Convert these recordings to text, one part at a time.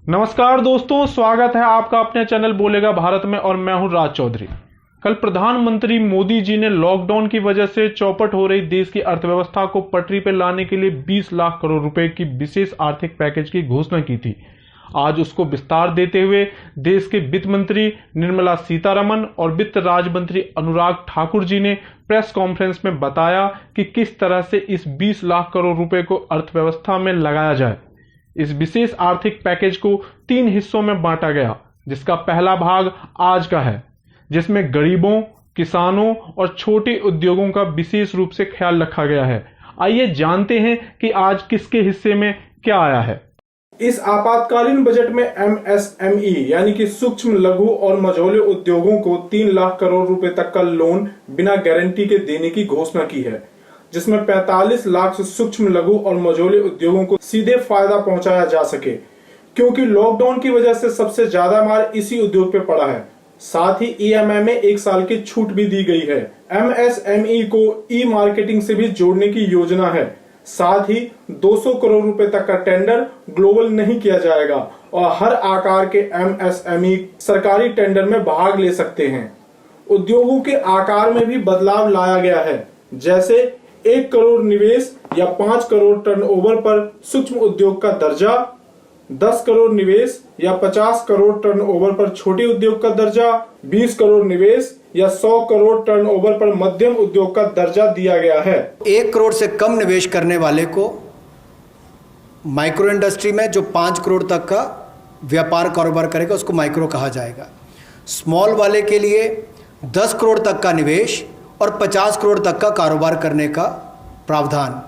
नमस्कार दोस्तों, स्वागत है आपका अपने चैनल बोलेगा भारत में और मैं हूं राज चौधरी। कल प्रधानमंत्री मोदी जी ने लॉकडाउन की वजह से चौपट हो रही देश की अर्थव्यवस्था को पटरी पर लाने के लिए 20 लाख करोड़ रुपए की विशेष आर्थिक पैकेज की घोषणा की थी। आज उसको विस्तार देते हुए देश के वित्त मंत्री निर्मला सीतारमण और वित्त राज्य मंत्री अनुराग ठाकुर जी ने प्रेस कॉन्फ्रेंस में बताया कि किस तरह से इस 20 लाख करोड़ रुपए को अर्थव्यवस्था में लगाया जाए। इस विशेष आर्थिक पैकेज को 3 हिस्सों में बांटा गया, जिसका पहला भाग आज का है, जिसमें गरीबों, किसानों और छोटे उद्योगों का विशेष रूप से ख्याल रखा गया है। आइए जानते हैं कि आज किसके हिस्से में क्या आया है। इस आपातकालीन बजट में एमएसएमई यानी कि सूक्ष्म, लघु और मझोले उद्योगों को 3 लाख करोड़ रुपए तक का लोन बिना गारंटी के देने की घोषणा की है, जिसमें 45 लाख से सूक्ष्म, लघु और मझोले उद्योगों को सीधे फायदा पहुंचाया जा सके, क्योंकि लॉकडाउन की वजह से सबसे ज्यादा मार इसी उद्योग पे पड़ा है। साथ ही ईएमआई में 1 साल की छूट भी दी गई है। एमएसएमई को ई मार्केटिंग से भी जोड़ने की योजना है। साथ ही 200 करोड़ रुपए तक का टेंडर ग्लोबल नहीं किया जाएगा और हर आकार के एमएसएमई सरकारी टेंडर में भाग ले सकते हैं। उद्योगों के आकार में भी बदलाव लाया गया है, जैसे 1 करोड़ निवेश या 5 करोड़ टर्नओवर पर सूक्ष्म उद्योग का दर्जा, 10 करोड़ निवेश या 50 करोड़ टर्नओवर पर छोटे उद्योग का दर्जा, 20 करोड़ निवेश या 100 करोड़ टर्नओवर पर मध्यम उद्योग का दर्जा दिया गया है। 1 करोड़ से कम निवेश करने वाले को माइक्रो इंडस्ट्री में जो 5 करोड़ तक का व्यापार कारोबार करेगा उसको माइक्रो कहा जाएगा। स्मॉल वाले के लिए 10 करोड़ तक का निवेश और 50 करोड़ तक का कारोबार करने का प्रावधान,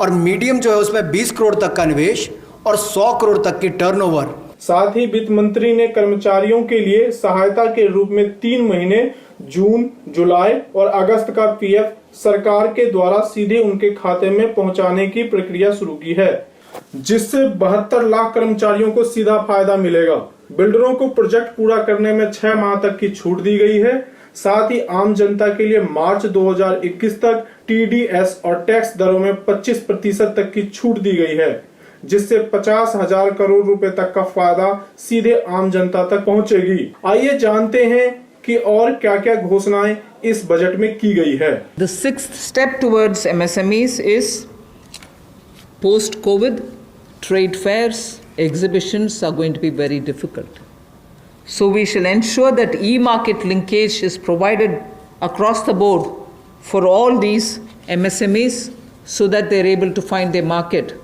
और मीडियम जो है उसमें 20 करोड़ तक का निवेश और 100 करोड़ तक की टर्नओवर। साथ ही वित्त मंत्री ने कर्मचारियों के लिए सहायता के रूप में 3 महीने जून, जुलाई और अगस्त का पीएफ सरकार के द्वारा सीधे उनके खाते में पहुंचाने की प्रक्रिया शुरू की है, जिससे 72 लाख कर्मचारियों को सीधा फायदा मिलेगा। बिल्डरों को प्रोजेक्ट पूरा करने में 6 माह तक की छूट दी गई है। साथ ही आम जनता के लिए मार्च 2021 तक टीडीएस और टैक्स दरों में 25% तक की छूट दी गई है, जिससे 50,000 करोड़ रुपए तक का फायदा सीधे आम जनता तक पहुंचेगी। आइए जानते हैं कि और क्या-क्या घोषणाएं इस बजट में की गई है। The sixth step towards MSMEs is post-COVID trade fairs, exhibitions are going to be very difficult. So we shall ensure that e-market linkage is provided across the board for all these MSMEs so that they're able to find their market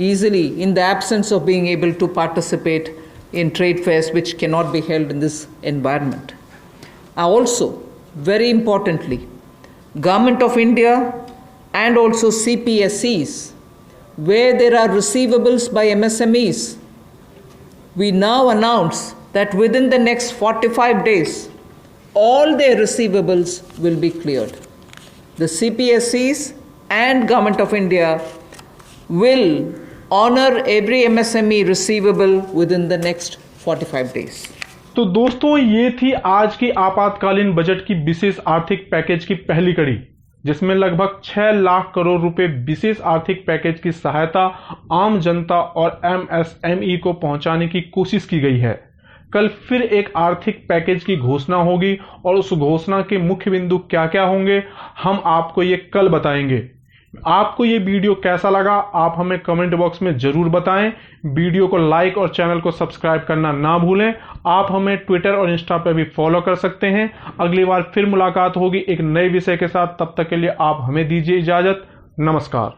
easily in the absence of being able to participate in trade fairs which cannot be held in this environment. Also, very importantly, Government of India and also CPSEs, where there are receivables by MSMEs, we now announce that within the next 45 days, all their receivables will be cleared. The CPSEs and Government of India will honor every MSME receivable within the next 45 days. तो दोस्तों, ये थी आज की आपातकालीन budget की विशेष आर्थिक package की पहली कड़ी, जिसमें लगभग 6 लाख करोड़ रुपए विशेष आर्थिक पैकेज की सहायता आम जनता और एमएसएमई को पहुंचाने की कोशिश की गई है। कल फिर एक आर्थिक पैकेज की घोषणा होगी और उस घोषणा के मुख्य बिंदु क्या क्या होंगे, हम आपको ये कल बताएंगे। आपको ये वीडियो कैसा लगा, आप हमें कमेंट बॉक्स में जरूर बताएं। वीडियो को लाइक और चैनल को सब्सक्राइब करना ना भूलें। आप हमें ट्विटर और इंस्टा पर भी फॉलो कर सकते हैं। अगली बार फिर मुलाकात होगी एक नए विषय के साथ। तब तक के लिए आप हमें दीजिए इजाजत। नमस्कार।